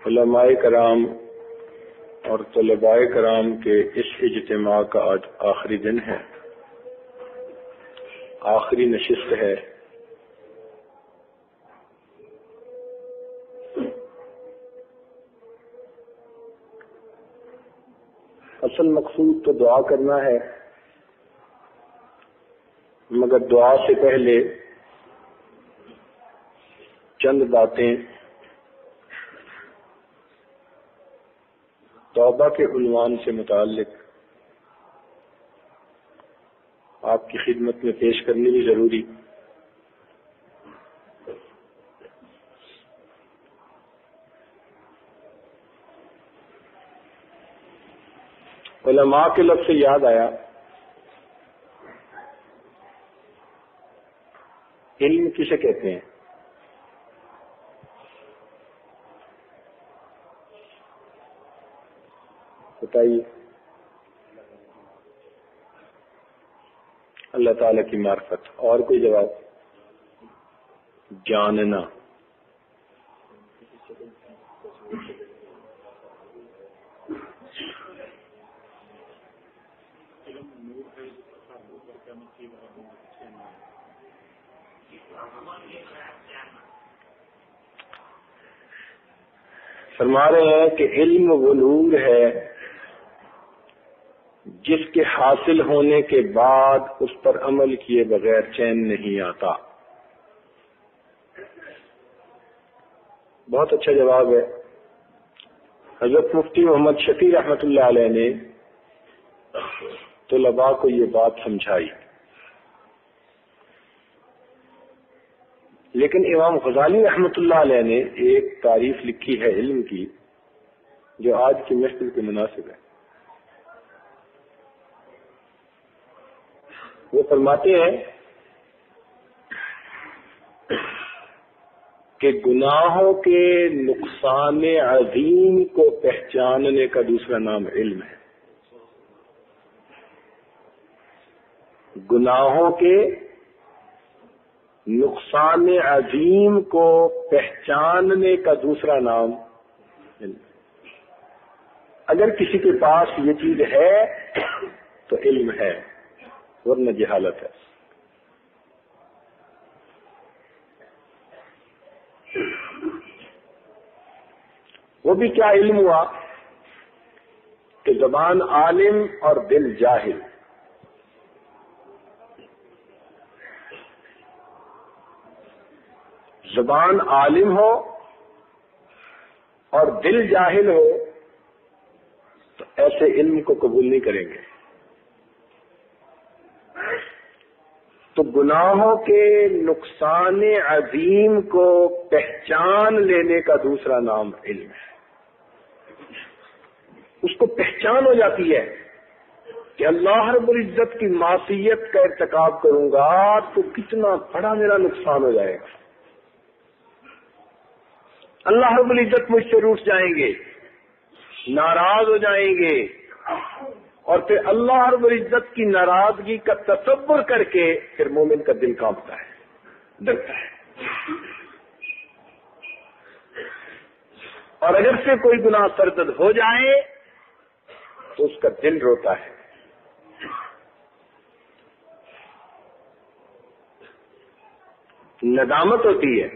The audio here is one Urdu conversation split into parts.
علماء کرام اور طلباء کرام کے اس اجتماع کا آج آخری دن ہے، آخری نشست ہے۔ اصل مقصود تو دعا کرنا ہے، مگر دعا سے پہلے چند باتیں توبہ کے عنوان سے متعلق آپ کی خدمت میں پیش کرنی بھی ضروری۔ علماء کے لفظ سے یاد آیا، علم کسے کہتے ہیں؟ بتائیے۔ اللہ تعالی کی معرفت۔ اور کوئی جواب؟ جاننا۔ فرما رہے ہیں کہ علم وہ نور ہے جس کے حاصل ہونے کے بعد اس پر عمل کیے بغیر چین نہیں آتا۔ بہت اچھا جواب ہے۔ حضرت مفتی محمد شفیع رحمۃ اللہ علیہ نے طلباء کو یہ بات سمجھائی، لیکن امام غزالی رحمۃ اللہ علیہ نے ایک تعریف لکھی ہے علم کی جو آج کی محفل کے مناسب ہے۔ وہ فرماتے ہیں کہ گناہوں کے نقصان عظیم کو پہچاننے کا دوسرا نام علم ہے۔ گناہوں کے نقصان عظیم کو پہچاننے کا دوسرا نام علم۔ اگر کسی کے پاس یہ چیز ہے تو علم ہے، ورنہ جہالت ہے۔ وہ بھی کیا علم ہوا کہ زبان عالم اور دل جاہل۔ زبان عالم ہو اور دل جاہل ہو تو ایسے علم کو قبول نہیں کریں گے۔ تو گناہوں کے نقصان عظیم کو پہچان لینے کا دوسرا نام علم ہے۔ اس کو پہچان ہو جاتی ہے کہ اللہ رب العزت کی معصیت کا ارتکاب کروں گا تو کتنا بڑا میرا نقصان ہو جائے گا، اللہ رب العزت مجھ سے روٹھ جائیں گے، ناراض ہو جائیں گے، اور پھر اللہ رب العزت کی ناراضگی کا تصور کر کے پھر مومن کا دل کانپتا ہے، ڈرتا ہے۔ اور اگر سے کوئی گناہ سرزد ہو جائے تو اس کا دل روتا ہے۔ ندامت ہوتی ہے۔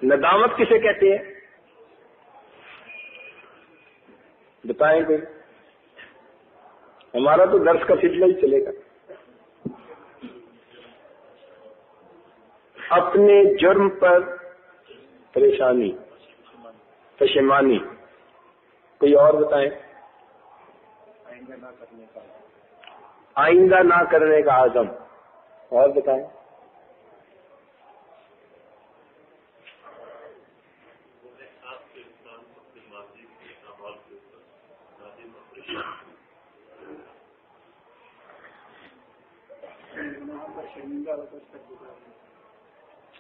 ندامت کسے کہتے ہیں؟ بتائیں کوئی؟ ہمارا تو درس کا سلسلہ ہی چلے گا۔ اپنے جرم پر پریشانی، پشیمانی۔ کوئی اور بتائیں؟ آئندہ نہ کرنے کا عزم۔ اور بتائیں؟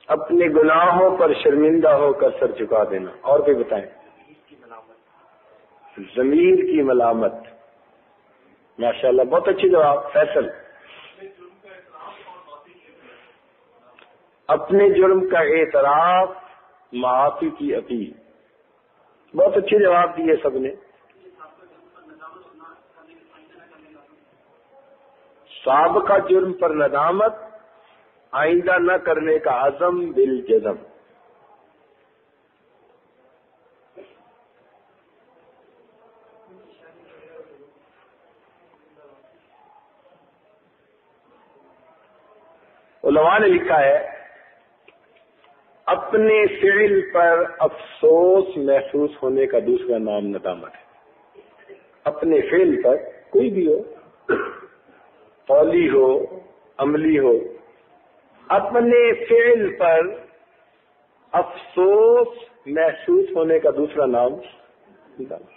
اپنے گناہوں پر شرمندہ ہو کر سر جھکا دینا۔ اور بھی بتائیں؟ ضمیر کی ملامت۔ ماشاءاللہ، بہت اچھی جواب۔ فیصل؟ اپنے جرم کا اعتراف، معافی کی اپیل۔ بہت اچھے جواب دیے سب نے. سابقہ جرم پر ندامت، آئندہ نہ کرنے کا عزم بالجزم. علماء نے لکھا ہے اپنے فعل پر افسوس محسوس ہونے کا دوسرا نام ندامت ہے. اپنے فعل پر کوئی بھی ہو، قولی ہو، عملی ہو، اپنے فعل پر افسوس محسوس ہونے کا دوسرا نام ندامت.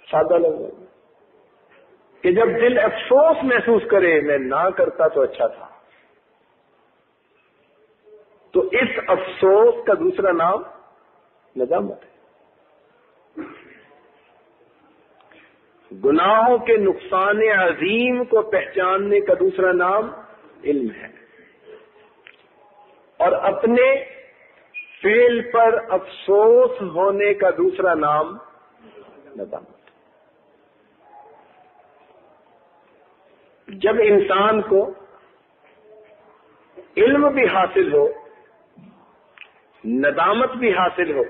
سادہ لفظ کہ جب دل افسوس محسوس کرے میں نہ کرتا تو اچھا تھا، تو اس افسوس کا دوسرا نام ندامت ہے. گناہوں کے نقصان عظیم کو پہچاننے کا دوسرا نام علم ہے، اور اپنے فعل پر افسوس ہونے کا دوسرا نام ندامت. جب انسان کو علم بھی حاصل ہو، ندامت بھی حاصل ہو،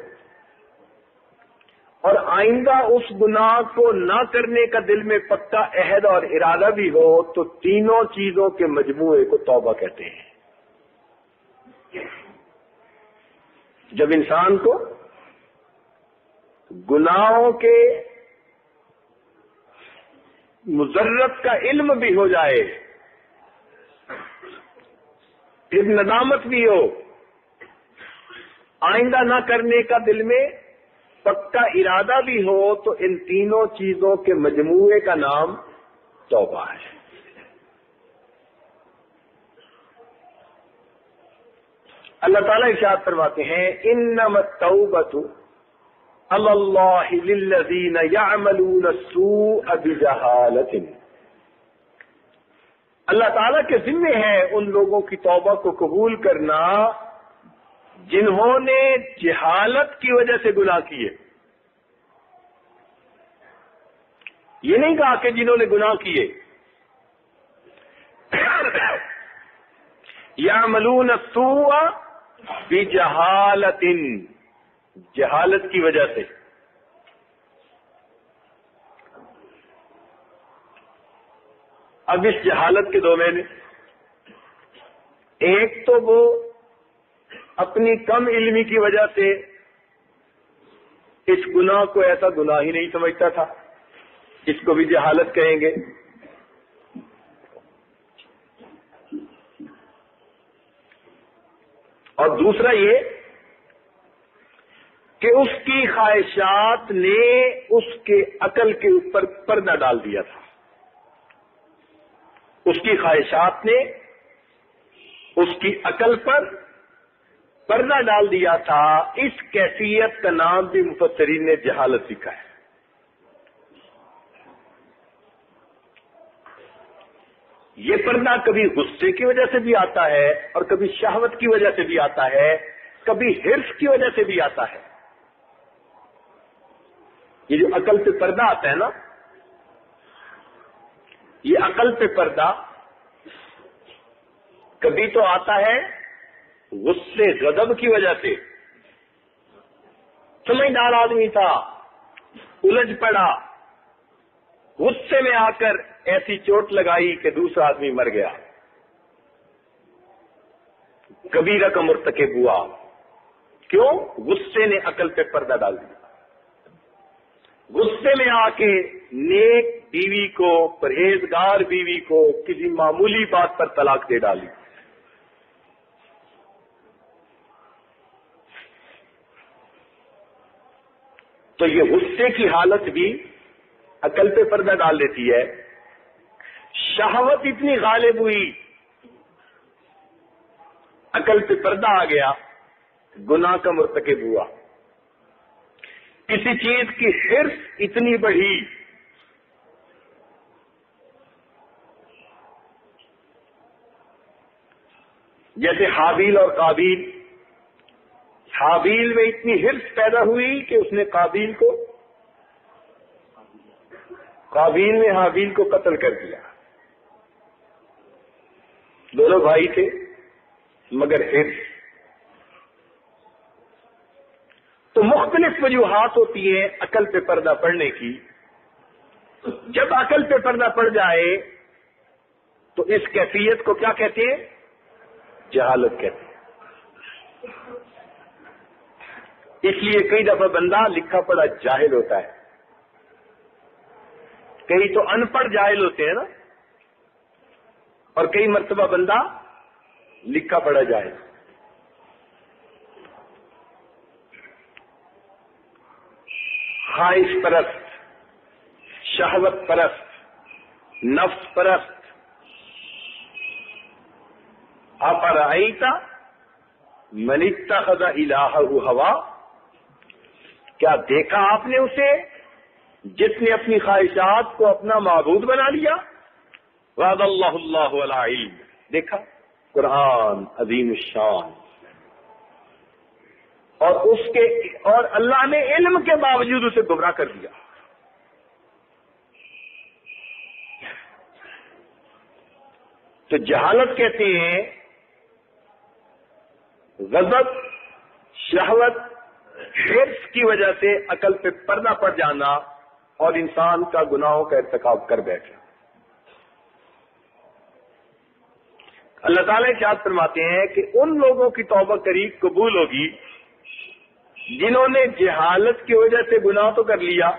اور آئندہ اس گناہ کو نہ کرنے کا دل میں پکا عہد اور ارادہ بھی ہو، تو تینوں چیزوں کے مجموعے کو توبہ کہتے ہیں. جب انسان کو گناہوں کے مضرت کا علم بھی ہو جائے، پھر ندامت بھی ہو، آئندہ نہ کرنے کا دل میں پکا ارادہ بھی ہو، تو ان تینوں چیزوں کے مجموعے کا نام توبہ ہے. اللہ تعالیٰ ارشاد فرماتے ہیں انما التوبۃ علی اللہ للذین یعملون السوء بجہالۃ. اللہ تعالیٰ کے ذمہ ہے ان لوگوں کی توبہ کو قبول کرنا جنہوں نے جہالت کی وجہ سے گناہ کیے. یہ نہیں کہا کہ جنہوں نے گناہ کیے. یعملون السوء بجہالۃ، جہالت کی وجہ سے. اب اس جہالت کے دو معنی، ایک تو وہ اپنی کم علمی کی وجہ سے اس گناہ کو ایسا گناہ ہی نہیں سمجھتا تھا، اس کو بھی جہالت کہیں گے. اور دوسرا یہ کہ اس کی خواہشات نے اس کے عقل کے اوپر پردہ ڈال دیا تھا. اس کی خواہشات نے اس کی عقل پر پردہ ڈال دیا تھا. اس کیفیت کا نام بھی مفسرین نے جہالت لکھا ہے. یہ پردہ کبھی غصے کی وجہ سے بھی آتا ہے، اور کبھی شہوت کی وجہ سے بھی آتا ہے، کبھی حرص کی وجہ سے بھی آتا ہے. یہ جو عقل پہ پردہ آتا ہے نا، یہ عقل پہ پردہ کبھی تو آتا ہے غصے غضب کی وجہ سے. سمجھدار آدمی تھا، الجھ پڑا، غصے میں آ کر ایسی چوٹ لگائی کہ دوسرا آدمی مر گیا، کبیرہ کا مرتکب ہوا. کیوں؟ غصے نے عقل پہ پردہ ڈال دیا. غصے میں آ کے نیک بیوی کو، پرہیزگار بیوی کو کسی معمولی بات پر طلاق دے ڈالی. تو یہ غصے کی حالت بھی عقل پہ پردہ ڈال دیتی ہے. شہوت اتنی غالب ہوئی، عقل پہ پردہ آ گیا، گناہ کا مرتکب ہوا. کسی چیز کی حرص اتنی بڑھی، جیسے حابیل اور قابیل. حابیل میں اتنی ہرس پیدا ہوئی کہ اس نے قابیل نے حابیل کو قتل کر دیا. دونوں بھائی تھے مگر ہرس. تو مختلف وجوہات ہوتی ہیں عقل پہ پردہ پڑنے کی. جب عقل پہ پردہ پڑ جائے تو اس کیفیت کو کیا کہتے ہیں؟ جہالت کہتے ہیں. اس لیے کئی دفعہ بندہ لکھا پڑھا جاہل ہوتا ہے، کئی تو ان پڑھ جاہل ہوتے ہیں نا، اور کئی مرتبہ بندہ لکھا پڑھا جاہل. خواہش پرست، شہوت پرست، نفس پرست. افرأیت من اتخذ الہہ ہوا، کیا دیکھا آپ نے اسے جس نے اپنی خواہشات کو اپنا معبود بنا لیا؟ وعد اللہ علی علم. دیکھا قرآن عظیم الشان. اور اللہ نے علم کے باوجود اسے گمراہ کر دیا. تو جہالت کہتے ہیں غضب، شہوت، حرص کی وجہ سے عقل پہ پردہ پڑ جانا اور انسان کا گناہوں کا ارتکاب کر بیٹھنا. اللہ تعالیٰ ارشاد فرماتے ہیں کہ ان لوگوں کی توبہ قریب قبول ہوگی جنہوں نے جہالت کی وجہ سے گناہ تو کر لیا،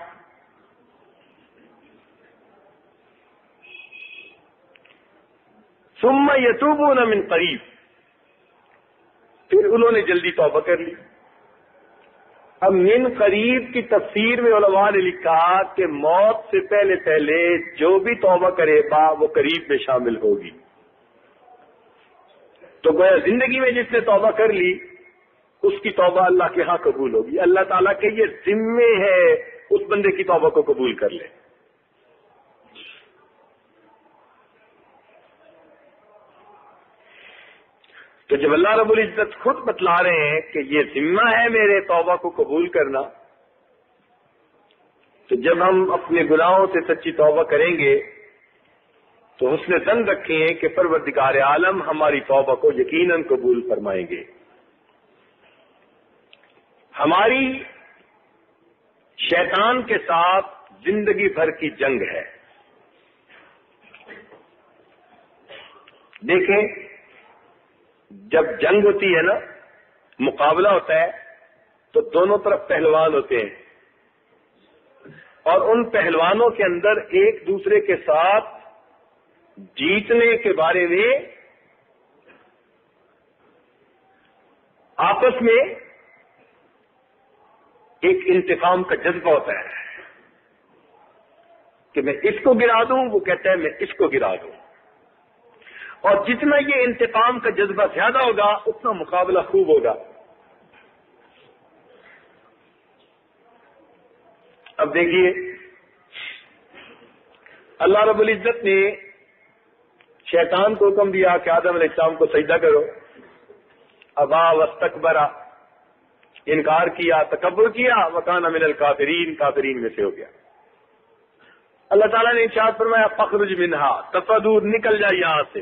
ثم یتوبون من قریب، پھر انہوں نے جلدی توبہ کر لی. اب من قریب کی تفسیر میں علماء نے لکھا کہ موت سے پہلے پہلے جو بھی توبہ کرے گا وہ قریب میں شامل ہوگی. تو گویا زندگی میں جس نے توبہ کر لی اس کی توبہ اللہ کے ہاں قبول ہوگی. اللہ تعالیٰ کے یہ ذمے ہے اس بندے کی توبہ کو قبول کر لے. تو جب اللہ رب العزت خود بتلا رہے ہیں کہ یہ ذمہ ہے میرے توبہ کو قبول کرنا، تو جب ہم اپنے گناہوں سے سچی توبہ کریں گے تو حسن ظن رکھیں کہ پروردگار عالم ہماری توبہ کو یقیناً قبول فرمائیں گے. ہماری شیطان کے ساتھ زندگی بھر کی جنگ ہے. دیکھیں، جب جنگ ہوتی ہے نا، مقابلہ ہوتا ہے، تو دونوں طرف پہلوان ہوتے ہیں اور ان پہلوانوں کے اندر ایک دوسرے کے ساتھ جیتنے کے بارے میں آپس میں ایک انتقام کا جذبہ ہوتا ہے کہ میں اس کو گرا دوں، وہ کہتا ہے میں اس کو گرا دوں. اور جتنا یہ انتقام کا جذبہ زیادہ ہوگا اتنا مقابلہ خوب ہوگا. اب دیکھیے، اللہ رب العزت نے شیطان کو حکم دیا کہ آدم علیہ السلام کو سجدہ کرو. ابا واستکبر، انکار کیا، تکبر کیا، وکان من الکافرین، کافرین میں سے ہو گیا. اللہ تعالیٰ نے ارشاد فرمایا فخرج منہا، دفعہ دور نکل جا یہاں سے.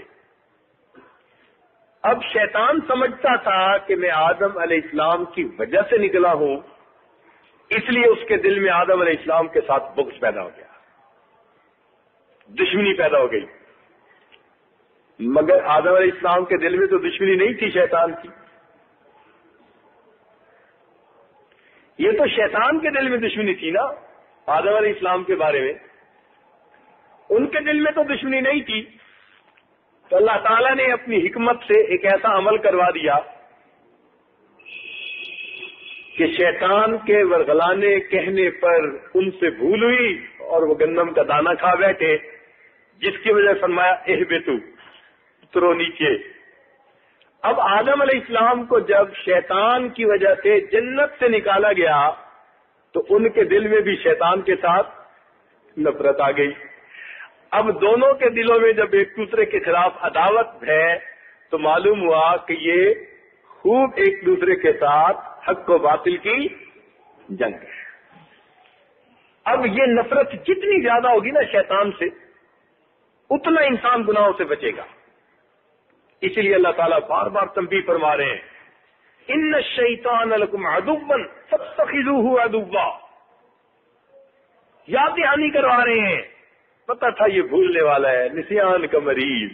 اب شیطان سمجھتا تھا کہ میں آدم علیہ السلام کی وجہ سے نکلا ہوں، اس لیے اس کے دل میں آدم علیہ السلام کے ساتھ بغض پیدا ہو گیا، دشمنی پیدا ہو گئی. مگر آدم علیہ السلام کے دل میں تو دشمنی نہیں تھی شیطان کی. یہ تو شیطان کے دل میں دشمنی تھی نا آدم علیہ السلام کے بارے میں، ان کے دل میں تو دشمنی نہیں تھی. تو اللہ تعالیٰ نے اپنی حکمت سے ایک ایسا عمل کروا دیا کہ شیطان کے ورغلانے کہنے پر ان سے بھول ہوئی اور وہ گندم کا دانہ کھا بیٹھے، جس کی وجہ سے فرمایا اہبتو، اترو نیچے. اب آدم علیہ السلام کو جب شیطان کی وجہ سے جنت سے نکالا گیا تو ان کے دل میں بھی شیطان کے ساتھ نفرت آ گئی. اب دونوں کے دلوں میں جب ایک دوسرے کے خلاف عداوت ہے تو معلوم ہوا کہ یہ خوب ایک دوسرے کے ساتھ حق و باطل کی جنگ ہے۔ اب یہ نفرت جتنی زیادہ ہوگی نا شیطان سے، اتنا انسان گناہوں سے بچے گا۔ اسی لیے اللہ تعالیٰ بار بار تنبیہ فرما رہے ہیں، ان الشیطان لکم عدوا فاتخذوہ عدوا، یاد دہانی کروا رہے ہیں، پتا تھا یہ بھولنے والا ہے، نسیان کا مریض،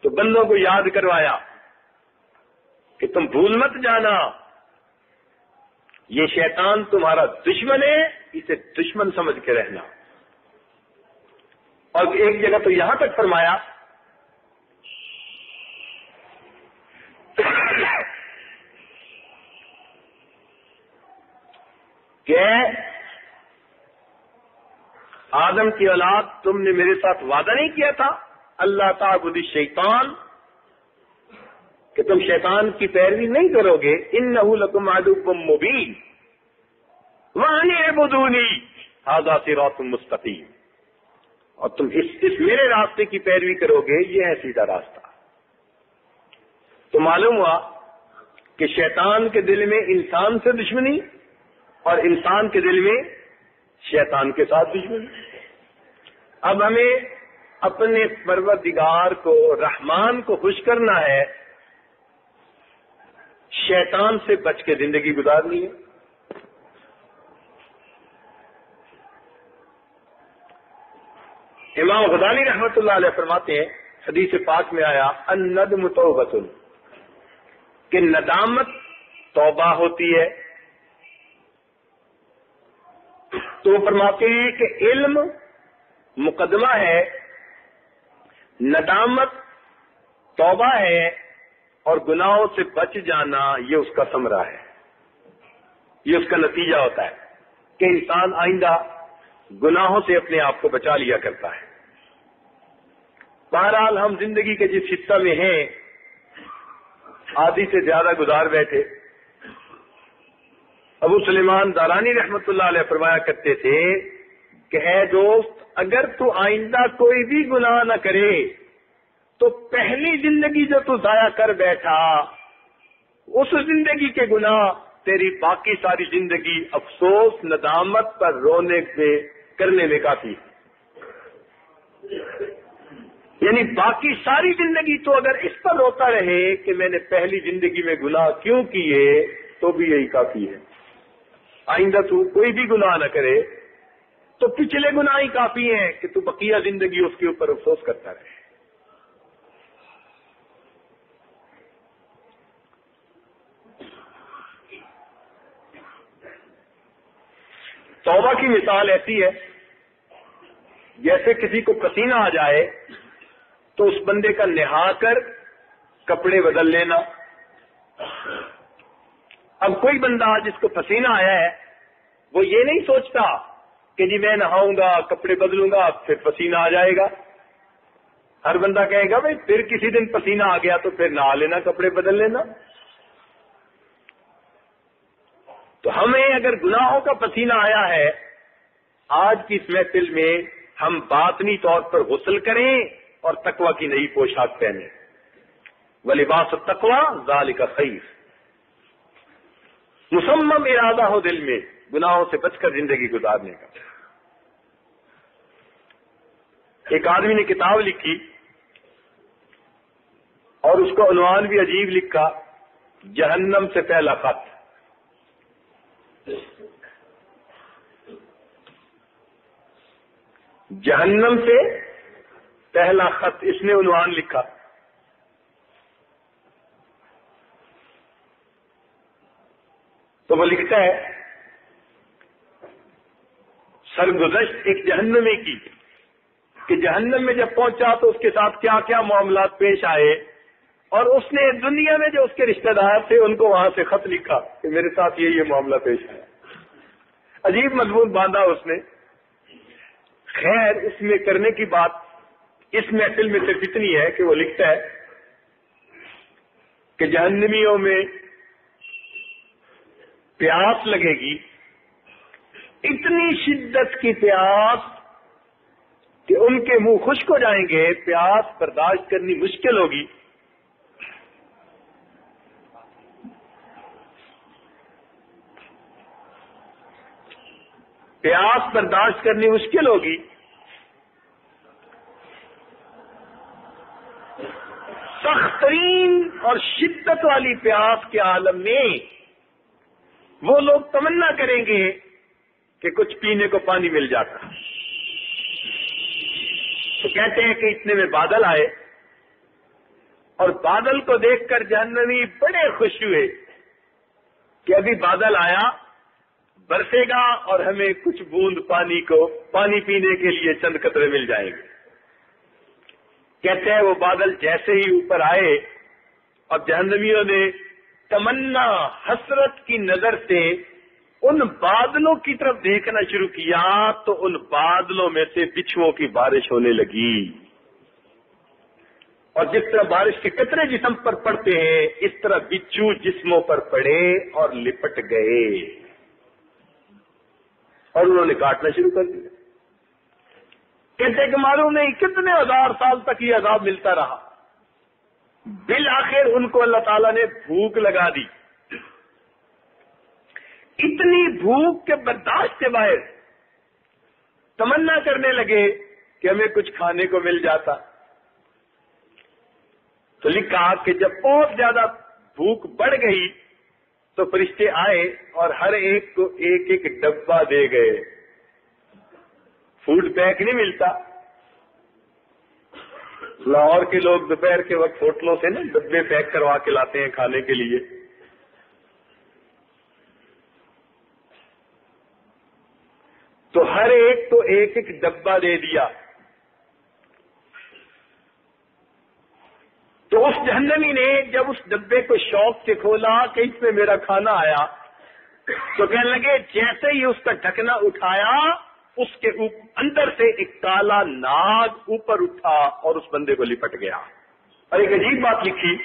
تو بندوں کو یاد کروایا کہ تم بھول مت جانا، یہ شیطان تمہارا دشمن ہے، اسے دشمن سمجھ کے رہنا۔ اور ایک جگہ تو یہاں تک فرمایا کہ آدم کی اولاد تم نے میرے ساتھ وعدہ نہیں کیا تھا اللہ تعبد الشیطان کہ تم شیطان کی پیروی نہیں کرو گے، انہ لکم عدو مبین وان اعبدونی ھذا صراط مستقیم، اور تم اس میرے راستے کی پیروی کرو گے، یہ ہے سیدھا راستہ۔ تو معلوم ہوا کہ شیطان کے دل میں انسان سے دشمنی اور انسان کے دل میں شیطان کے ساتھ دشمنی۔ اب ہمیں اپنے پروردگار کو، رحمان کو خوش کرنا ہے، شیطان سے بچ کے زندگی گزارنی ہے۔ امام غزالی رحمۃ اللہ علیہ فرماتے ہیں، حدیث پاک میں آیا الندم توبۃ، کہ ندامت توبہ ہوتی ہے۔ تو فرماتے ہیں کہ علم مقدمہ ہے، ندامت توبہ ہے، اور گناہوں سے بچ جانا یہ اس کا ثمرہ ہے، یہ اس کا نتیجہ ہوتا ہے کہ انسان آئندہ گناہوں سے اپنے آپ کو بچا لیا کرتا ہے۔ بہرحال ہم زندگی کے جس حصہ میں ہیں آدھی سے زیادہ گزار بیٹھے۔ ابو سلیمان دارانی رحمت اللہ علیہ فرمایا کرتے تھے کہ اے دوست، اگر تو آئندہ کوئی بھی گناہ نہ کرے تو پہلی زندگی جو تو ضائع کر بیٹھا، اس زندگی کے گناہ تیری باقی ساری زندگی افسوس ندامت پر رونے سے کرنے میں کافی ہے۔ یعنی باقی ساری زندگی تو اگر اس پر روتا رہے کہ میں نے پہلی زندگی میں گناہ کیوں کیے، تو بھی یہی کافی ہے۔ آئندہ تو کوئی بھی گناہ نہ کرے تو پچھلے گناہ ہی کافی ہیں کہ تو بقیہ زندگی اس کے اوپر افسوس کرتا رہے۔ توبہ کی مثال ایسی ہے جیسے کسی کو پسینہ آ جائے تو اس بندے کا نہا کر کپڑے بدل لینا۔ اب کوئی بندہ جس کو پسینہ آیا ہے وہ یہ نہیں سوچتا کہ جی میں نہاؤں گا، کپڑے بدلوں گا، پھر پسینہ آ جائے گا۔ ہر بندہ کہے گا بھائی پھر کسی دن پسینہ آ گیا تو پھر نہا لینا، کپڑے بدل لینا۔ تو ہمیں اگر گناہوں کا پسینہ آیا ہے، آج کی اس محفل میں ہم باطنی طور پر غسل کریں اور تقوی کی نئی پوشاک پہنیں۔ وَلِبَاسُ التَّقْوَىٰ ذَلِكَ خَيْرٌ، مصمم ارادہ ہو دل میں گناہوں سے بچ کر زندگی گزارنے کا۔ ایک آدمی نے کتاب لکھی اور اس کو عنوان بھی عجیب لکھا، جہنم سے پہلا خط۔ جہنم سے پہلا خط، اس نے عنوان لکھا۔ تو وہ لکھتا ہے سرگزشت ایک جہنمی کی کہ جہنم میں جب پہنچا تو اس کے ساتھ کیا کیا معاملات پیش آئے، اور اس نے دنیا میں جو اس کے رشتہ دار تھے ان کو وہاں سے خط لکھا کہ میرے ساتھ یہ معاملہ پیش آیا۔ عجیب مضمون باندھا اس نے۔ خیر، اس میں کرنے کی بات اس محفل میں صرف اتنی ہے کہ وہ لکھتا ہے کہ جہنمیوں میں پیاس لگے گی، اتنی شدت کی پیاس کہ ان کے منہ خشک ہو جائیں گے، پیاس برداشت کرنی مشکل ہوگی۔ پیاس برداشت کرنی مشکل ہوگی. سخت ترین اور شدت والی پیاس کے عالم میں وہ لوگ تمنا کریں گے کہ کچھ پینے کو پانی مل جاتا. تو کہتے ہیں کہ اتنے میں بادل آئے اور بادل کو دیکھ کر جہنمی بڑے خوش ہوئے کہ ابھی بادل آیا، برسے گا اور ہمیں کچھ بوند پانی پینے کے لیے چند قطرے مل جائیں گے. کہتے ہیں وہ بادل جیسے ہی اوپر آئے اور جہنمیوں نے تمنا حسرت کی نظر سے ان بادلوں کی طرف دیکھنا شروع کیا تو ان بادلوں میں سے بچھوؤں کی بارش ہونے لگی. اور جس طرح بارش کے قطرے جسم پر پڑتے ہیں اس طرح بچھو جسموں پر پڑے اور لپٹ گئے اور انہوں نے کاٹنا شروع کر دیا. کہتے کہ معلوم نہیں کتنے ہزار سال تک یہ عذاب ملتا رہا. بالآخر ان کو اللہ تعالیٰ نے بھوک لگا دی. اتنی بھوک کے برداشت کے باہر تمنا کرنے لگے کہ ہمیں کچھ کھانے کو مل جاتا. تو لکھا کہ جب بہت زیادہ بھوک بڑھ گئی تو فرشتے آئے اور ہر ایک کو ایک ایک ڈبہ دے گئے. فوڈ پیک نہیں ملتا. لاہور کے لوگ دوپہر کے وقت ہوٹلوں سے نا ڈبے پیک کروا کے لاتے ہیں کھانے کے لیے. تو ہر ایک کو ایک ایک ڈبہ دے دیا. تو اس جہنمی نے جب اس ڈبے کو شوق سے کھولا کہ اس میں میرا کھانا آیا تو کہنے لگے جیسے ہی اس کا ڈھکنا اٹھایا اس کے اندر سے ایک کالا ناگ اوپر اٹھا اور اس بندے کو لپٹ گیا. اور ایک عجیب بات لکھی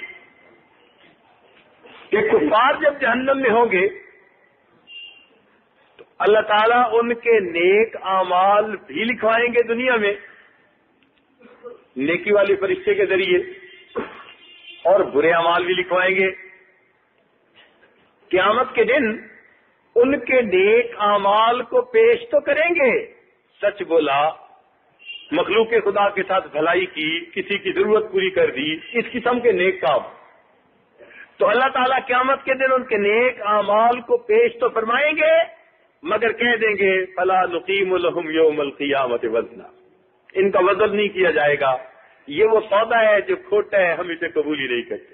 کہ کفار جب جہنم میں ہوں گے تو اللہ تعالیٰ ان کے نیک اعمال بھی لکھوائیں گے دنیا میں نیکی والے فرشتے کے ذریعے اور برے اعمال بھی لکھوائیں گے. قیامت کے دن ان کے نیک اعمال کو پیش تو کریں گے، سچ بولا، مخلوق خدا کے ساتھ بھلائی کی، کسی کی ضرورت پوری کر دی، اس قسم کے نیک کام. تو اللہ تعالیٰ قیامت کے دن ان کے نیک اعمال کو پیش تو فرمائیں گے مگر کہہ دیں گے فلا نقیم لہم یوم القیامت وزنا، ان کا وزن نہیں کیا جائے گا، یہ وہ سودا ہے جو کھوٹا ہے، ہم اسے قبول ہی نہیں کرتے.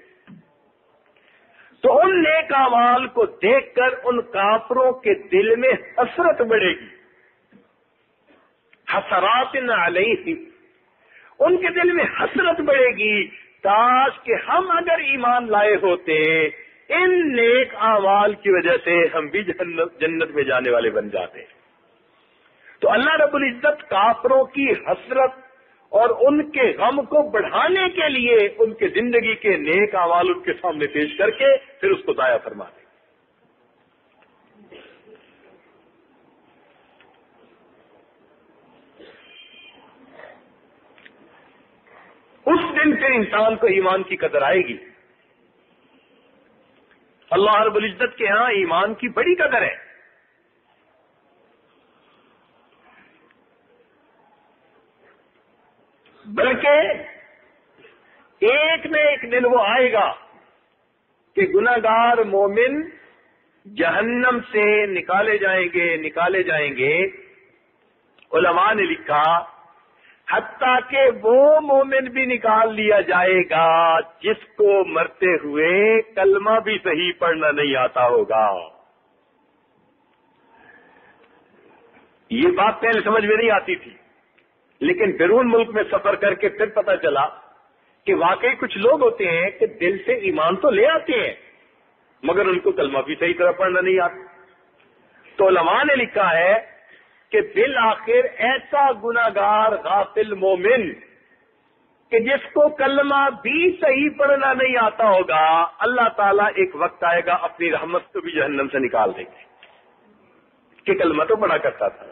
تو ان نیک اعمال کو دیکھ کر ان کافروں کے دل میں حسرت بڑھے گی. حسرات علیہ، ان کے دل میں حسرت بڑھے گی کاش کہ ہم اگر ایمان لائے ہوتے ان نیک اعمال کی وجہ سے ہم بھی جنت میں جانے والے بن جاتے. تو اللہ رب العزت کافروں کی حسرت اور ان کے غم کو بڑھانے کے لیے ان کے زندگی کے نیک اعمال ان کے سامنے پیش کر کے پھر اس کو ضائع فرما دیں. اس دن پھر انسان کو ایمان کی قدر آئے گی. اللہ رب العزت کے ہاں ایمان کی بڑی قدر ہے. بلکہ ایک نہ ایک دن وہ آئے گا کہ گناہگار مومن جہنم سے نکالے جائیں گے. علماء نے لکھا حتیٰ کہ وہ مومن بھی نکال لیا جائے گا جس کو مرتے ہوئے کلمہ بھی صحیح پڑھنا نہیں آتا ہوگا. یہ بات پہلے سمجھ میں نہیں آتی تھی لیکن بیرون ملک میں سفر کر کے پھر پتہ چلا کہ واقعی کچھ لوگ ہوتے ہیں کہ دل سے ایمان تو لے آتے ہیں مگر ان کو کلمہ بھی صحیح طرح پڑھنا نہیں آتا. تو علماء نے لکھا ہے کہ بالآخر ایسا گناہگار غافل مومن کہ جس کو کلمہ بھی صحیح پڑھنا نہیں آتا ہوگا اللہ تعالیٰ ایک وقت آئے گا اپنی رحمت کو بھی جہنم سے نکال دیں گے کہ کلمہ تو پڑھا کرتا تھا.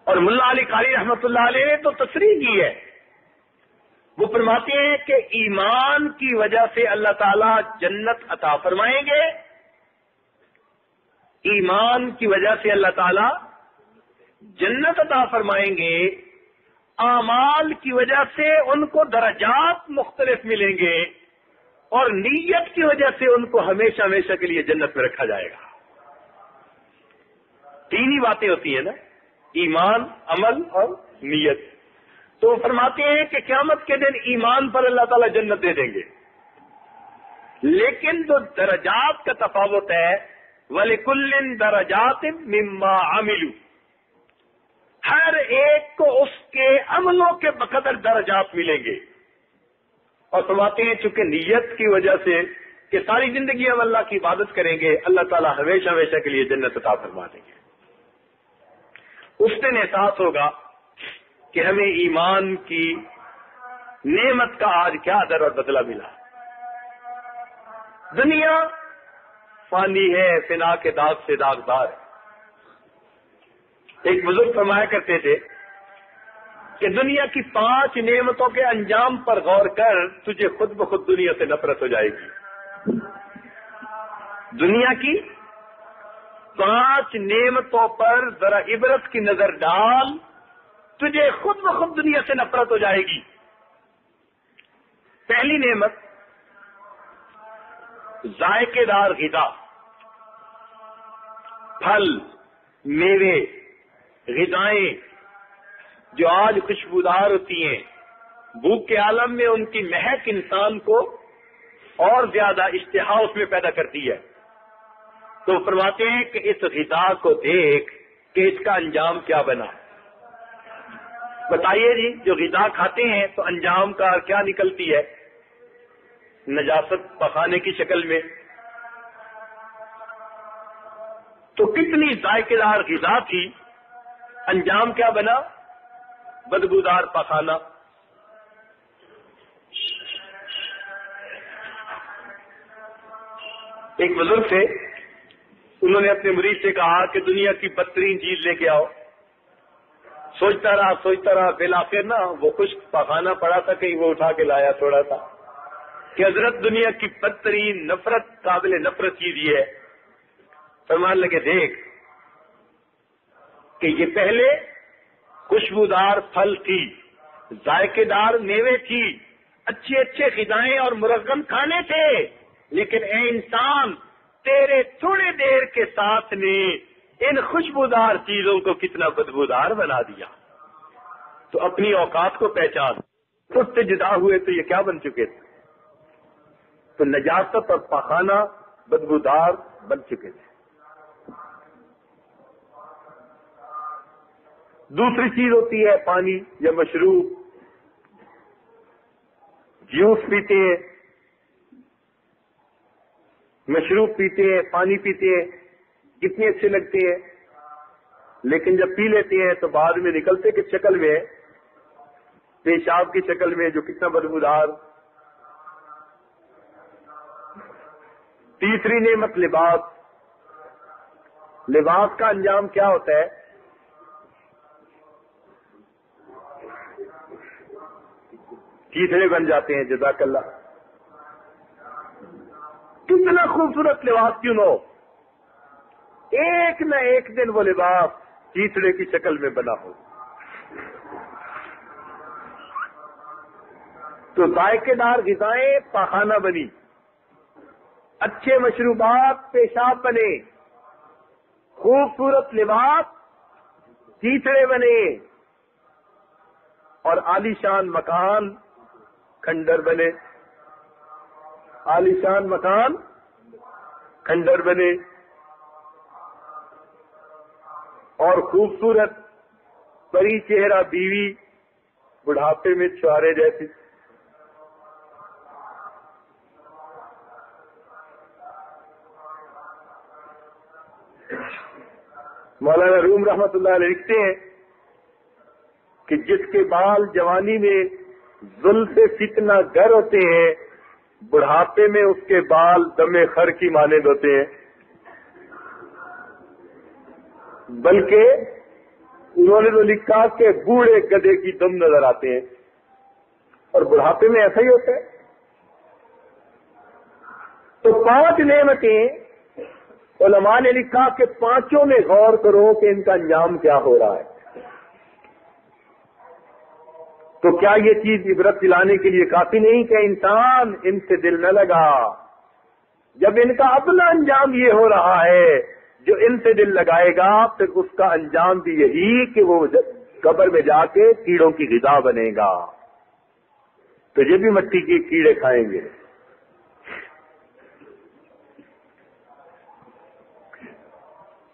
اور ملا علی قاری رحمۃ اللہ علیہ نے تو تصریح کی ہے. وہ فرماتے ہیں کہ ایمان کی وجہ سے اللہ تعالیٰ جنت عطا فرمائیں گے ایمان کی وجہ سے اللہ تعالی جنت عطا فرمائیں گے، اعمال کی وجہ سے ان کو درجات مختلف ملیں گے، اور نیت کی وجہ سے ان کو ہمیشہ ہمیشہ کے لیے جنت میں رکھا جائے گا۔ تین ہی باتیں ہوتی ہیں نا، ایمان، عمل اور نیت۔ تو وہ فرماتے ہیں کہ قیامت کے دن ایمان پر اللہ تعالیٰ جنت دے دیں گے، لیکن جو درجات کا تفاوت ہے، وَلِكُلٍّ دَرَجَاتٍ مِّمَّا عَمِلُوا، ہر ایک کو اس کے عملوں کے بقدر درجات ملیں گے۔ اور فرماتے ہیں چونکہ نیت کی وجہ سے کہ ساری زندگی ہم اللہ کی عبادت کریں گے، اللہ تعالیٰ ہمیشہ ہمیشہ کے لیے جنت عطا فرما دیں گے۔ اس دن احساس ہوگا کہ ہمیں ایمان کی نعمت کا آج کیا در اور بدلہ ملا۔ دنیا فانی ہے، فنا کے داغ سے داغدار ہے۔ ایک بزرگ فرمایا کرتے تھے کہ دنیا کی 5 نعمتوں کے انجام پر غور کر، تجھے خود بخود دنیا سے نفرت ہو جائے گی۔ دنیا کی 5 نعمتوں پر ذرا عبرت کی نظر ڈال، تجھے خود بخود دنیا سے نفرت ہو جائے گی۔ پہلی نعمت ذائقے دار غذا، پھل، میوے، غذائیں جو آج خوشبودار ہوتی ہیں، بھوک کے عالم میں ان کی مہک انسان کو اور زیادہ اشتہا اس میں پیدا کرتی ہے۔ تو فرماتے ہیں کہ اس غذا کو دیکھ کہ اس کا انجام کیا بنا۔ بتائیے جی، جو غذا کھاتے ہیں تو انجام کا کیا نکلتی ہے؟ نجاست پخانے کی شکل میں۔ تو کتنی ذائقے دار غذا تھی، انجام کیا بنا؟ بدبودار پخانہ۔ ایک بزرگ تھے، انہوں نے اپنے مرید سے کہا کہ دنیا کی بدترین چیز لے کے آؤ۔ سوچتا رہا بالآخر نا وہ خشک پخانہ پڑا تھا، کہیں وہ اٹھا کے لایا تھوڑا سا کہ حضرت دنیا کی بدترین نفرت قابل نفرت چیز یہ ہے۔ فرمان لگے دیکھ کہ یہ پہلے خوشبودار پھل تھی، ذائقے دار میوے تھی، اچھے اچھے غذائیں اور مرغن کھانے تھے، لیکن اے انسان تیرے تھوڑے دیر کے ساتھ نے ان خوشبودار چیزوں کو کتنا بدبودار بنا دیا۔ تو اپنی اوقات کو پہچان، خود سے جدا ہوئے تو یہ کیا بن چکے تھے؟ تو نجاست اور پخانہ بدبودار بن چکے تھے۔ دوسری چیز ہوتی ہے پانی یا مشروب، جوس پیتے ہیں، مشروب پیتے ہیں، پانی پیتے ہیں، کتنے اچھے لگتے ہیں، لیکن جب پی لیتے ہیں تو بعد میں نکلتے کس شکل میں، پیشاب کی شکل میں، جو کتنا بدبودار۔ تیسری نعمت لباس۔ لباس کا انجام کیا ہوتا ہے؟ کیچڑے بن جاتے ہیں۔ جزاک اللہ۔ کتنا خوبصورت لباس کیوں نہ ہو، ایک نہ ایک دن وہ لباس کیچڑے کی شکل میں بنا ہو۔ تو ذائقے دار غذائیں پاخانہ بنی، اچھے مشروبات پیشاب بنے، خوبصورت لباس کیچڑے بنے، اور عالی شان مکان کھنڈر بنے۔ عالی شان مکان کھنڈر بنے، اور خوبصورت پری چہرہ بیوی بڑھاپے میں چھوارے جیسی۔ مولانا روم رحمت اللہ علیہ لکھتے ہیں کہ جس کے بال جوانی میں زلف فتنہ گر ہوتے ہیں، بڑھاپے میں اس کے بال دم خر کی مانند ہوتے ہیں۔ بلکہ انہوں نے تو لکھا کہ بوڑھے گدھے کی دم نظر آتے ہیں، اور بڑھاپے میں ایسا ہی ہوتا ہے۔ تو 5 نعمتیں علماء نے لکھا کہ پانچوں میں غور کرو کہ ان کا انجام کیا ہو رہا ہے. تو کیا یہ چیز عبرت دلانے کے لیے کافی نہیں کہ انسان ان سے دل نہ لگا؟ جب ان کا اپنا انجام یہ ہو رہا ہے، جو ان سے دل لگائے گا پھر اس کا انجام بھی یہی کہ وہ قبر میں جا کے کیڑوں کی غذا بنے گا، تو یہ بھی مٹی کے کیڑے کھائیں گے.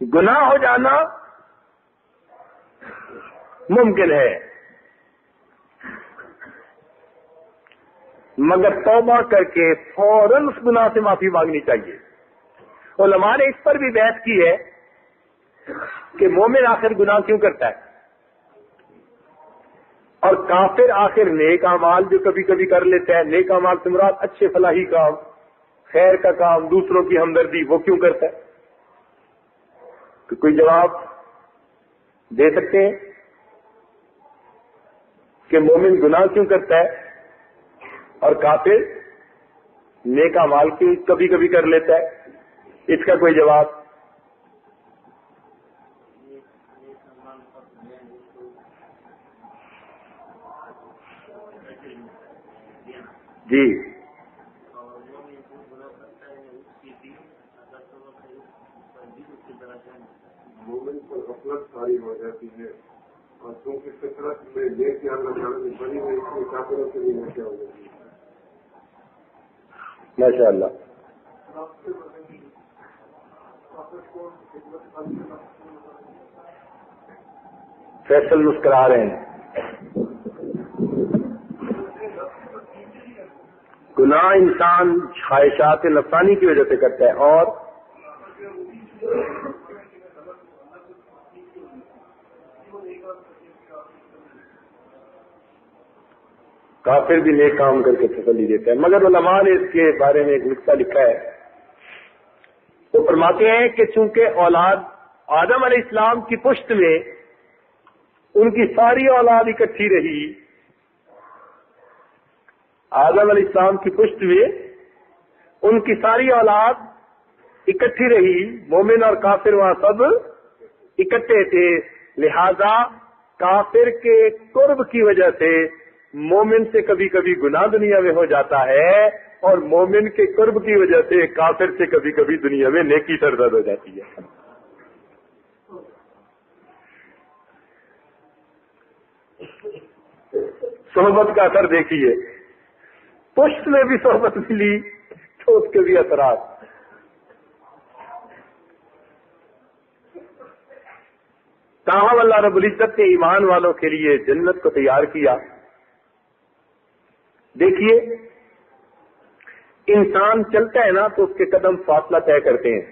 گناہ ہو جانا ممکن ہے، مگر توبہ کر کے فوراً اس گناہ سے معافی مانگنی چاہیے. علماء نے اس پر بھی بحث کی ہے کہ مومن آخر گناہ کیوں کرتا ہے، اور کافر آخر نیک اعمال جو کبھی کبھی کر لیتا ہے، نیک اعمال سے مراد اچھے فلاحی کام، خیر کا کام، دوسروں کی ہمدردی، وہ کیوں کرتا ہے؟ تو کوئی جواب دے سکتے ہیں کہ مومن گناہ کیوں کرتا ہے اور کافر نیک اعمال کیوں کبھی کبھی کر لیتا ہے؟ اس کا کوئی جواب؟ جی مومن پر غفلت طاری ہو جاتی ہے، اور کیونکہ فطرت میں نیک یا اللہ میں بنی ہوئی اس میں کافروں سے بھی نیکیاں ہو جاتی ہیں. ماشاء اللہ. فیصل مسکرا رہے ہیں. گناہ انسان خواہشات نفسانی کی وجہ سے کرتا ہے، اور کافر بھی نیک کام کر کے تسلی دیتا ہے. مگر علماء نے اس کے بارے میں ایک نقطہ لکھا ہے. وہ فرماتے ہیں کہ چونکہ اولاد آدم علیہ السلام کی پشت میں ان کی ساری اولاد اکٹھی رہی، آدم علیہ السلام کی پشت میں ان کی ساری اولاد اکٹھی رہی، مومن اور کافر وہاں سب اکٹھے تھے، لہذا کافر کے قرب کی وجہ سے مومن سے کبھی کبھی گناہ دنیا میں ہو جاتا ہے، اور مومن کے قرب کی وجہ سے کافر سے کبھی کبھی دنیا میں نیکی سرزد ہو جاتی ہے. صحبت کا اثر دیکھیے، پشت میں بھی صحبت ملی تو اس کے بھی اثرات. تاہم اللہ رب العزت نے ایمان والوں کے لیے جنت کو تیار کیا. دیکھیے انسان چلتا ہے نا تو اس کے قدم فاصلہ طے کرتے ہیں،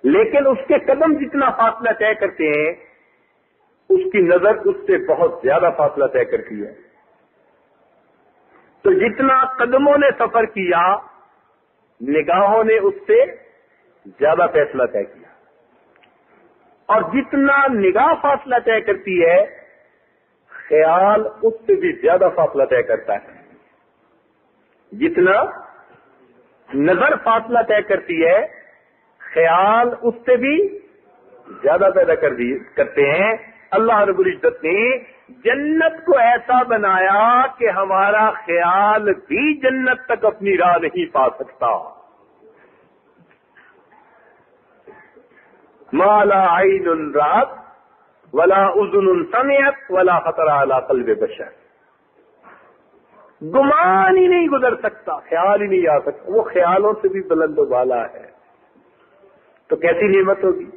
لیکن اس کے قدم جتنا فاصلہ طے کرتے ہیں اس کی نظر اس سے بہت زیادہ فاصلہ طے کرتی ہے. تو جتنا قدموں نے سفر کیا نگاہوں نے اس سے زیادہ فاصلہ طے کیا، اور جتنا نگاہ فاصلہ طے کرتی ہے خیال اس سے بھی زیادہ فاصلہ طے کرتا ہے. جتنا نظر فاصلہ طے کرتی ہے خیال اس سے بھی زیادہ پیدا کرتے ہیں. اللہ رب العزت نے جنت کو ایسا بنایا کہ ہمارا خیال بھی جنت تک اپنی راہ نہیں پا سکتا. ما لا عین رات ولا اذن سمعت ولا خطر علی قلب بشر. گمان ہی نہیں گزر سکتا، خیال ہی نہیں آ سکتا، وہ خیالوں سے بھی بلند و بالا ہے. تو کیسی نعمت ہوگی.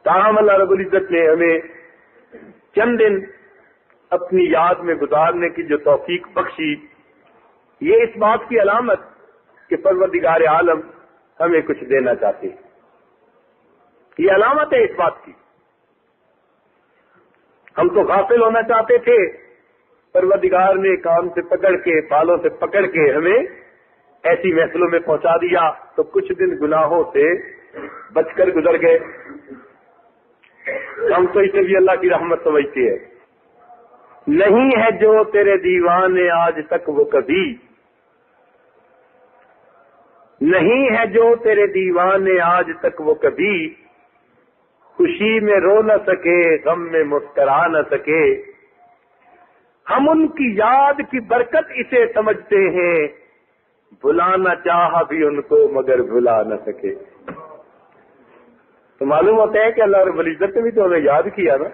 تاہم اللہ رب العزت نے ہمیں چند دن اپنی یاد میں گزارنے کی جو توفیق بخشی، یہ اس بات کی علامت کہ پروردگار عالم ہمیں کچھ دینا چاہتے ہیں. یہ علامت ہے اس بات کی. ہم تو غافل ہونا چاہتے تھے، پروردگار نے کان سے پکڑ کے بالوں سے پکڑ کے ہمیں ایسی محفلوں میں پہنچا دیا تو کچھ دن گناہوں سے بچ کر گزر گئے. ہم تو اسے بھی اللہ کی رحمت سمجھتے ہیں. نہیں ہے جو تیرے دیوانے آج تک وہ کبھی نہیں ہے جو تیرے دیوانے آج تک وہ کبھی خوشی میں رو نہ سکے غم میں مسکرا نہ سکے. ہم ان کی یاد کی برکت اسے سمجھتے ہیں بلانا چاہا بھی ان کو مگر بھلا نہ سکے. تو معلوم ہوتا ہے کہ اللہ رب العزت نے بھی تو ہمیں یاد کیا نا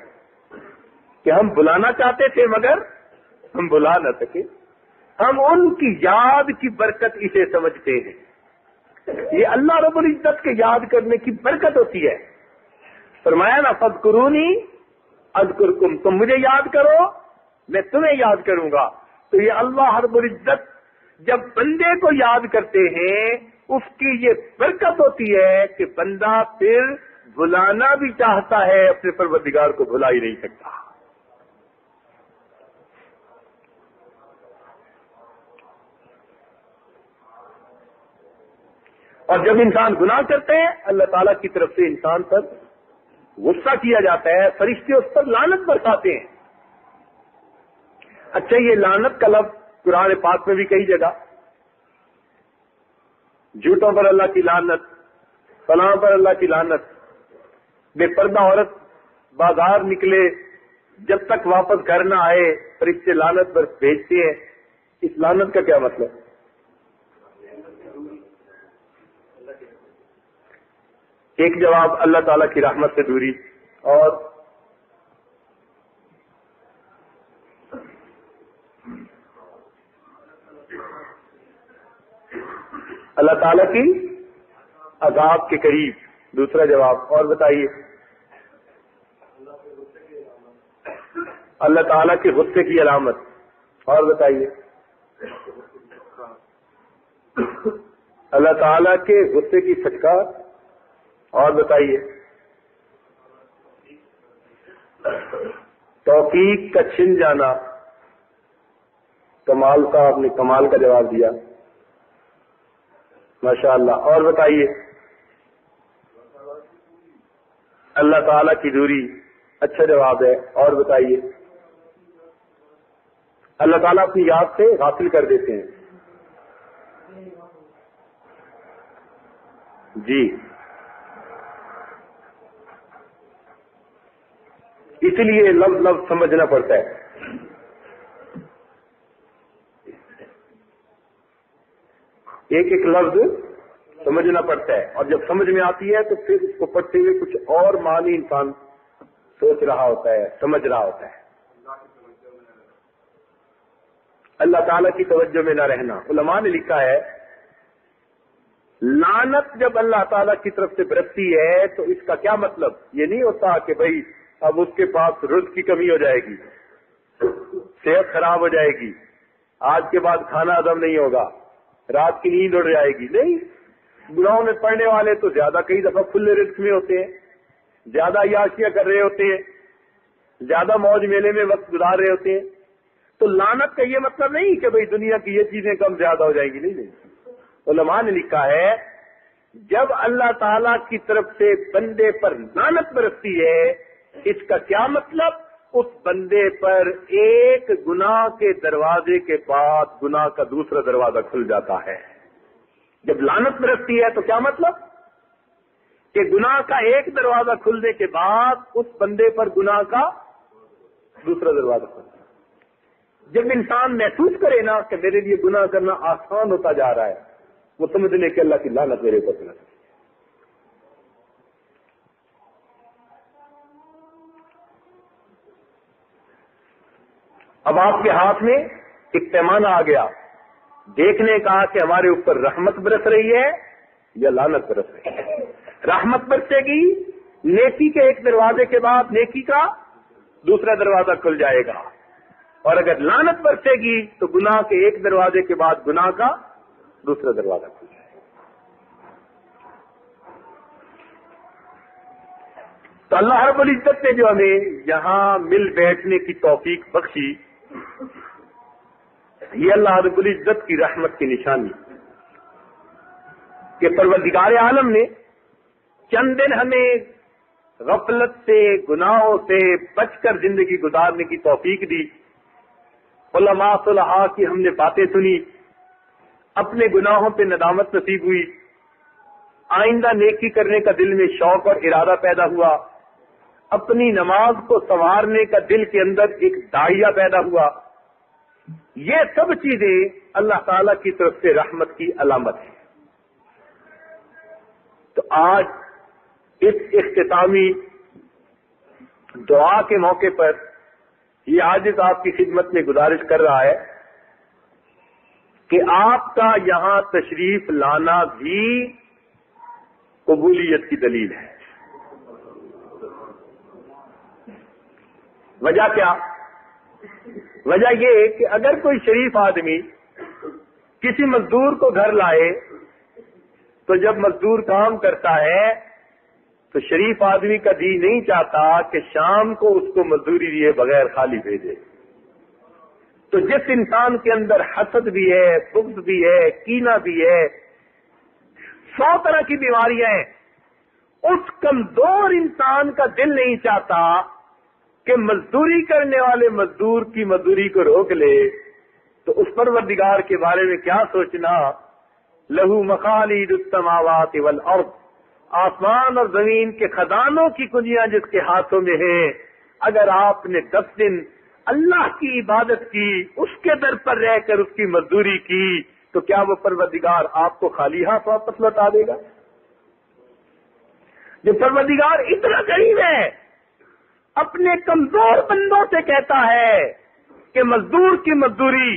کہ ہم بلانا چاہتے تھے مگر ہم بلا نہ سکے. ہم ان کی یاد کی برکت اسے سمجھتے ہیں. یہ اللہ رب العزت کے یاد کرنے کی برکت ہوتی ہے. فرمایا نا فاذکرونی اذکرکم، تم مجھے یاد کرو میں تمہیں یاد کروں گا. تو یہ اللہ رب العزت جب بندے کو یاد کرتے ہیں اس کی یہ برکت ہوتی ہے کہ بندہ پھر بلانا بھی چاہتا ہے اپنے پروردگار کو بھلا ہی نہیں سکتا. اور جب انسان گناہ کرتے ہیں اللہ تعالیٰ کی طرف سے انسان پر غصہ کیا جاتا ہے، فرشتے اس پر لعنت برساتے ہیں. اچھا یہ لعنت کا لفظ قرآن پاک میں بھی کئی جگہ، جھوٹوں پر اللہ کی لعنت، فلاں پر اللہ کی لعنت، بے پردہ عورت بازار نکلے جب تک واپس گھر نہ آئے فرشتے لعنت پر بھیجتے ہیں. اس لعنت کا کیا مطلب؟ ایک جواب اللہ تعالیٰ کی رحمت سے دوری، اور اللہ تعالیٰ کی عذاب کے قریب دوسرا جواب. اور بتائیے اللہ تعالیٰ کے غصے کی علامت. اور بتائیے اللہ تعالیٰ کے غصے کی سٹکا. اور بتائیے توفیق کا چھن جانا. کمال کا آپ نے کمال کا جواب دیا ماشاء اللہ. اور بتائیے اللہ تعالیٰ کی دوری. اچھا جواب ہے. اور بتائیے اللہ تعالیٰ اپنی یاد سے غافل کر دیتے ہیں. جی اس لیے لفظ لفظ سمجھنا پڑتا ہے. ایک ایک لفظ سمجھنا پڑتا ہے، اور جب سمجھ میں آتی ہے تو پھر اس کو پڑھتے ہوئے کچھ اور معنی انسان سوچ رہا ہوتا ہے، سمجھ رہا ہوتا ہے. اللہ تعالیٰ کی توجہ میں نہ رہنا. علماء نے لکھا ہے لعنت جب اللہ تعالیٰ کی طرف سے برستی ہے تو اس کا کیا مطلب یہ نہیں ہوتا کہ بھئی اب اس کے پاس رزق کی کمی ہو جائے گی، صحت خراب ہو جائے گی، آج کے بعد کھانا ہضم نہیں ہوگا، رات کی نیند اڑ جائے گی. نہیں، گناہوں میں پڑنے والے تو زیادہ کئی دفعہ کھلے رزق میں ہوتے ہیں، زیادہ عیاشیاں کر رہے ہوتے ہیں، زیادہ موج میلے میں وقت گزار رہے ہوتے ہیں. تو لعنت کا یہ مطلب نہیں کہ بھئی دنیا کی یہ چیزیں کم زیادہ ہو جائیں گی. نہیں. علماء نے لکھا ہے جب اللہ تعالیٰ کی طرف سے بندے پر لعنت برستی ہے اس کا کیا مطلب؟ اس بندے پر ایک گناہ کے دروازے کے بعد گناہ کا دوسرا دروازہ کھل جاتا ہے. جب لعنت برستی ہے تو کیا مطلب کہ گناہ کا ایک دروازہ کھلنے کے بعد اس بندے پر گناہ کا دوسرا دروازہ کھلتا ہے. جب انسان محسوس کرے نا کہ میرے لیے گناہ کرنا آسان ہوتا جا رہا ہے وہ سمجھ لے کہ اللہ کی لعنت میرے اوپر پڑ. اب آپ کے ہاتھ میں ایک پیمانہ آ گیا دیکھنے کا کہ ہمارے اوپر رحمت برس رہی ہے یا لعنت برس رہی ہے. رحمت برسے گی نیکی کے ایک دروازے کے بعد نیکی کا دوسرا دروازہ کھل جائے گا، اور اگر لعنت برسے گی تو گناہ کے ایک دروازے کے بعد گناہ کا دوسرا دروازہ کھل جائے گا. تو اللہ رب العزت نے جو ہمیں یہاں مل بیٹھنے کی توفیق بخشی یہ اللہ رب العزت کی رحمت کی نشانی کہ پروردگار عالم نے چند دن ہمیں غفلت سے گناہوں سے بچ کر زندگی گزارنے کی توفیق دی. علماء صلحاء کی ہم نے باتیں سنی، اپنے گناہوں پہ ندامت نصیب ہوئی، آئندہ نیکی کرنے کا دل میں شوق اور ارادہ پیدا ہوا، اپنی نماز کو سنوارنے کا دل کے اندر ایک داعیہ پیدا ہوا، یہ سب چیزیں اللہ تعالی کی طرف سے رحمت کی علامت ہے۔ تو آج اس اختتامی دعا کے موقع پر یہ عاجز آپ کی خدمت میں گزارش کر رہا ہے کہ آپ کا یہاں تشریف لانا بھی قبولیت کی دلیل ہے۔ وجہ کیا؟ وجہ یہ کہ اگر کوئی شریف آدمی کسی مزدور کو گھر لائے تو جب مزدور کام کرتا ہے تو شریف آدمی کا جی نہیں چاہتا کہ شام کو اس کو مزدوری دیے بغیر خالی بھیجے۔ تو جس انسان کے اندر حسد بھی ہے، بغض بھی ہے، کینہ بھی ہے، 100 طرح کی بیماریاں ہیں، اس کمزور انسان کا دل نہیں چاہتا کہ مزدوری کرنے والے مزدور کی مزدوری کو روک لے، تو اس پروردگار کے بارے میں کیا سوچنا؟ لہو مخالید السماوات والارض، آسمان اور زمین کے خزانوں کی کنجیاں جس کے ہاتھوں میں ہیں، اگر آپ نے 10 دن اللہ کی عبادت کی، اس کے در پر رہ کر اس کی مزدوری کی، تو کیا وہ پروردگار آپ کو خالی ہاتھ واپس لوٹا دے گا؟ جو پروردگار اتنا قریب ہے، اپنے کمزور بندوں سے کہتا ہے کہ مزدور کی مزدوری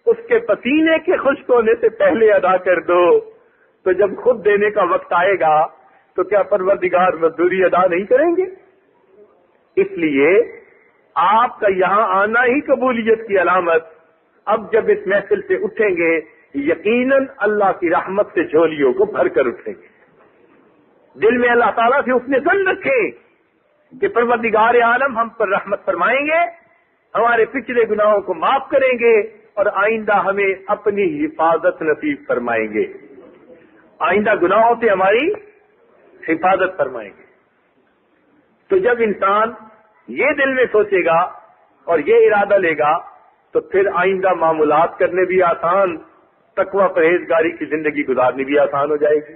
اس کے پسینے کے خشک ہونے سے پہلے ادا کر دو، تو جب خود دینے کا وقت آئے گا تو کیا پروردگار مزدوری ادا نہیں کریں گے؟ اس لیے آپ کا یہاں آنا ہی قبولیت کی علامت۔ اب جب اس محفل سے اٹھیں گے یقیناً اللہ کی رحمت سے جھولیوں کو بھر کر اٹھیں گے، دل میں اللہ تعالیٰ سے اس نے ظن رکھے کہ پروردگار عالم ہم پر رحمت فرمائیں گے، ہمارے پچھلے گناہوں کو معاف کریں گے اور آئندہ ہمیں اپنی حفاظت نصیب فرمائیں گے، آئندہ گناہوں سے ہماری حفاظت فرمائیں گے۔ تو جب انسان یہ دل میں سوچے گا اور یہ ارادہ لے گا تو پھر آئندہ معاملات کرنے بھی آسان، تقوی پرہیزگاری کی زندگی گزارنی بھی آسان ہو جائے گی۔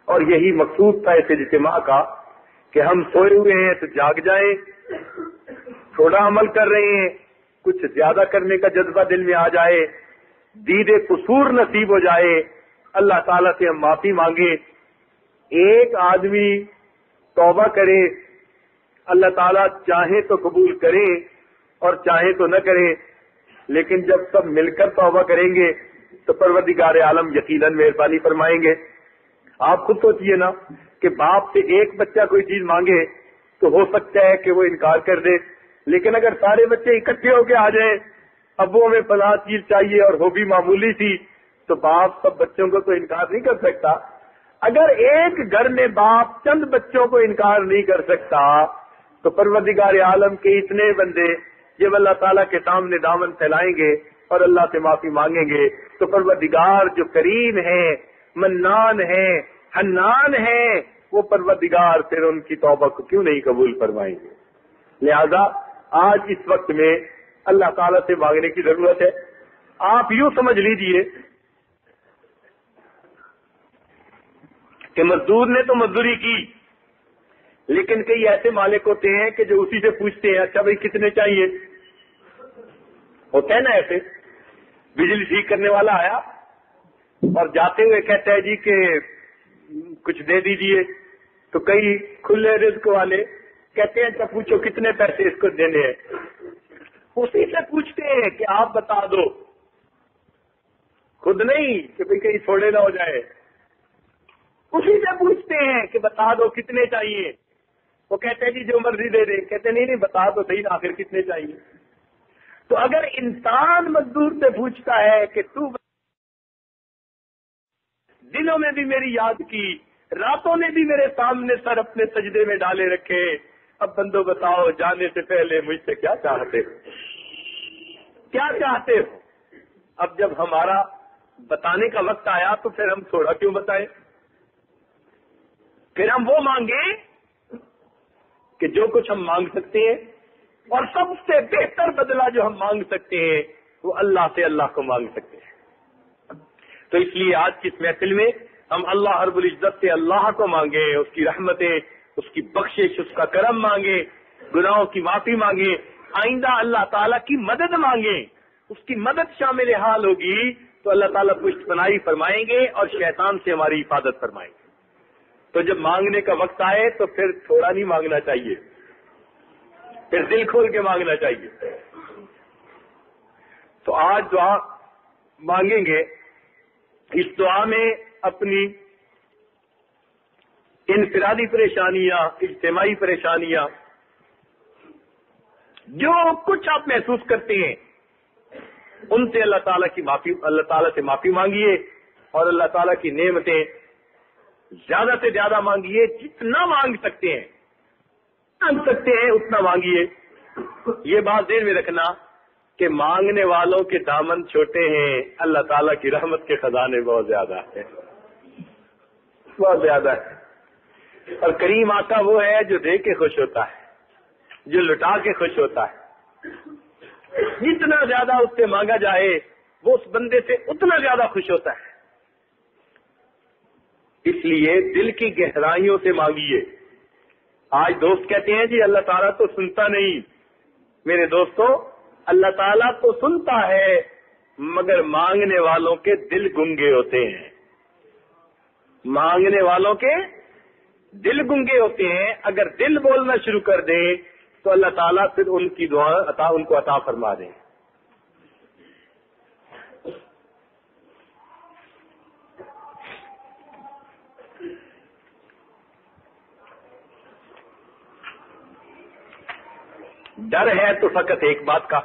اور یہی مقصود تھا اس اجتماع کا کہ ہم سوئے ہوئے ہیں تو جاگ جائیں، تھوڑا عمل کر رہے ہیں کچھ زیادہ کرنے کا جذبہ دل میں آ جائے، دید قصور نصیب ہو جائے، اللہ تعالیٰ سے ہم معافی مانگیں۔ ایک آدمی توبہ کرے، اللہ تعالیٰ چاہے تو قبول کرے اور چاہے تو نہ کرے، لیکن جب سب مل کر توبہ کریں گے تو پروردگار عالم یقیناً مہربانی فرمائیں گے۔ آپ خود سوچئے نا کہ باپ سے ایک بچہ کوئی چیز مانگے تو ہو سکتا ہے کہ وہ انکار کر دے، لیکن اگر سارے بچے اکٹھے ہو کے آ جائیں ابو ہمیں فلاں چیز چاہیے اور وہ بھی معمولی سی، تو باپ سب بچوں کو تو انکار نہیں کر سکتا۔ اگر ایک گھر میں باپ چند بچوں کو انکار نہیں کر سکتا تو پروردگار عالم کے اتنے بندے جب اللہ تعالیٰ کے سامنے دامن پھیلائیں گے اور اللہ سے معافی مانگیں گے تو پروردگار جو کریم ہے، منان ہے، حنان ہے، وہ پروردگار پھر ان کی توبہ کو کیوں نہیں قبول فرمائیں گے؟ لہذا آج اس وقت میں اللہ تعالیٰ سے مانگنے کی ضرورت ہے۔ آپ یوں سمجھ لیجئے کہ مزدور نے تو مزدوری کی، لیکن کئی ایسے مالک ہوتے ہیں کہ جو اسی سے پوچھتے ہیں اچھا بھائی کتنے چاہیے؟ ہوتا ہے نا ایسے، بجلی ٹھیک کرنے والا آیا اور جاتے ہوئے کہتا ہے جی کہ کچھ دے دیجئے، تو کئی کھلے رزق والے کہتے ہیں اچھا پوچھو کتنے پیسے اس کو دینے ہیں، اسی سے پوچھتے ہیں کہ آپ بتا دو، خود نہیں کہ بھئی کہیں تھوڑے نہ ہو جائے، اسی سے پوچھتے ہیں کہ بتا دو کتنے چاہیے، وہ کہتے ہیں جی جو مرضی دے دیں، کہتے نہیں نہیں بتا دو صحیح آخر کتنے چاہیے۔ تو اگر انسان مزدور سے پوچھتا ہے کہ تو دنوں میں بھی میری یاد کی، راتوں نے بھی میرے سامنے سر اپنے سجدے میں ڈالے رکھے، اب بندو بتاؤ جانے سے پہلے مجھ سے کیا چاہتے ہو؟ کیا چاہتے ہو؟ اب جب ہمارا بتانے کا وقت آیا تو پھر ہم تھوڑا کیوں بتائیں؟ پھر ہم وہ مانگیں کہ جو کچھ ہم مانگ سکتے ہیں، اور سب سے بہتر بدلہ جو ہم مانگ سکتے ہیں وہ اللہ سے اللہ کو مانگ سکتے ہیں۔ تو اس لیے آج کی اس محفل میں ہم اللہ رب العزت سے اللہ کو مانگیں، اس کی رحمتیں، اس کی بخشش، اس کا کرم مانگیں، گناہوں کی معافی مانگیں، آئندہ اللہ تعالیٰ کی مدد مانگیں. اس کی مدد شامل حال ہوگی تو اللہ تعالیٰ پشت پناہی فرمائیں گے اور شیطان سے ہماری حفاظت فرمائیں گے. تو جب مانگنے کا وقت آئے تو پھر تھوڑا نہیں مانگنا چاہیے، پھر دل کھول کے مانگنا چاہیے. تو آج دعا مانگیں گے. اس دعا میں اپنی انفرادی پریشانیاں، اجتماعی پریشانیاں، جو کچھ آپ محسوس کرتے ہیں ان سے اللہ تعالیٰ سے معافی مانگیے اور اللہ تعالیٰ کی نعمتیں زیادہ سے زیادہ مانگیے. جتنا مانگ سکتے ہیں اتنا مانگیے. یہ بات ذہن میں رکھنا کہ مانگنے والوں کے دامن چھوٹے ہیں، اللہ تعالیٰ کی رحمت کے خزانے بہت زیادہ ہیں، بہت زیادہ ہے. اور کریم آقا وہ ہے جو دے کے خوش ہوتا ہے، جو لٹا کے خوش ہوتا ہے. جتنا زیادہ اس سے مانگا جائے وہ اس بندے سے اتنا زیادہ خوش ہوتا ہے. اس لیے دل کی گہرائیوں سے مانگیے. آج دوست کہتے ہیں جی اللہ تعالیٰ تو سنتا نہیں. میرے دوستو، اللہ تعالیٰ تو سنتا ہے مگر مانگنے والوں کے دل گنگے ہوتے ہیں. مانگنے والوں کے دل گنگے ہوتے ہیں. اگر دل بولنا شروع کر دیں تو اللہ تعالیٰ پھر ان کی دعا ان کو عطا فرما دیں. ڈر ہے تو فقط ایک بات کا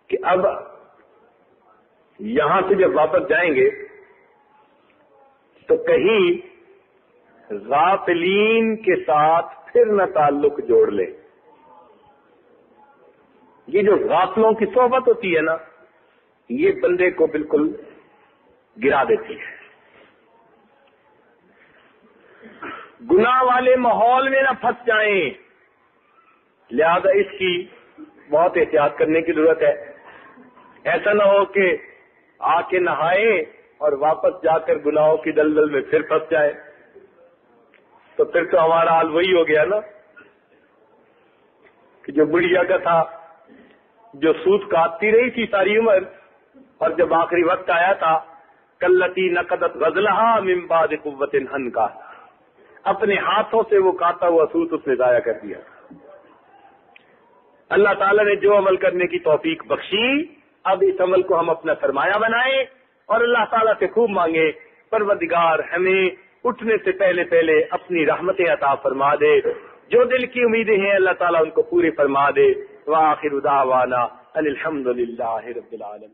کہ اب یہاں سے جب واپس جائیں گے تو کہیں غافلین کے ساتھ پھر نہ تعلق جوڑ لیں. یہ جو غافلوں کی صحبت ہوتی ہے نا، یہ بندے کو بالکل گرا دیتی ہے. گناہ والے ماحول میں نہ پھنس جائیں، لہذا اس کی بہت احتیاط کرنے کی ضرورت ہے. ایسا نہ ہو کہ آ کے نہائے اور واپس جا کر گناہوں کی دلدل میں پھر پھنس جائے. تو پھر تو ہمارا حال وہی ہو گیا نا کہ جو بڑھیا کا تھا، جو سود کاٹتی رہی تھی ساری عمر، اور جب آخری وقت آیا تھا کلتی نقدت غزلہا من بعد قوت انکا، اپنے ہاتھوں سے وہ کاٹا ہوا سود اس نے ضائع کر دیا. اللہ تعالیٰ نے جو عمل کرنے کی توفیق بخشی، اب اس عمل کو ہم اپنا سرمایہ بنائیں اور اللہ تعالیٰ سے خوب مانگے پروردگار ہمیں اٹھنے سے پہلے اپنی رحمتیں عطا فرما دے. جو دل کی امیدیں ہیں اللہ تعالیٰ ان کو پوری فرما دے. وآخر دعوانا ان الحمد للہ رب العالمین.